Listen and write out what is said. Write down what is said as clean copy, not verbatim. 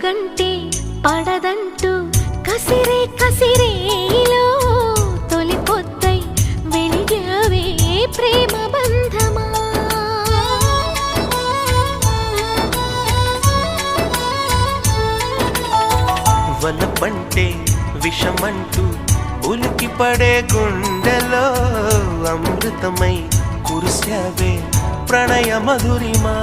వెలుగంటే పడదంటూ కసిరే కసిరేలో తొలి పొద్దై వెలిగావే ప్రేమ బంధమా. వలపంటే విషమంటూ ఉలికి పడే గుండెలో అమృతమై కురిసావే ప్రణయ మధురిమా.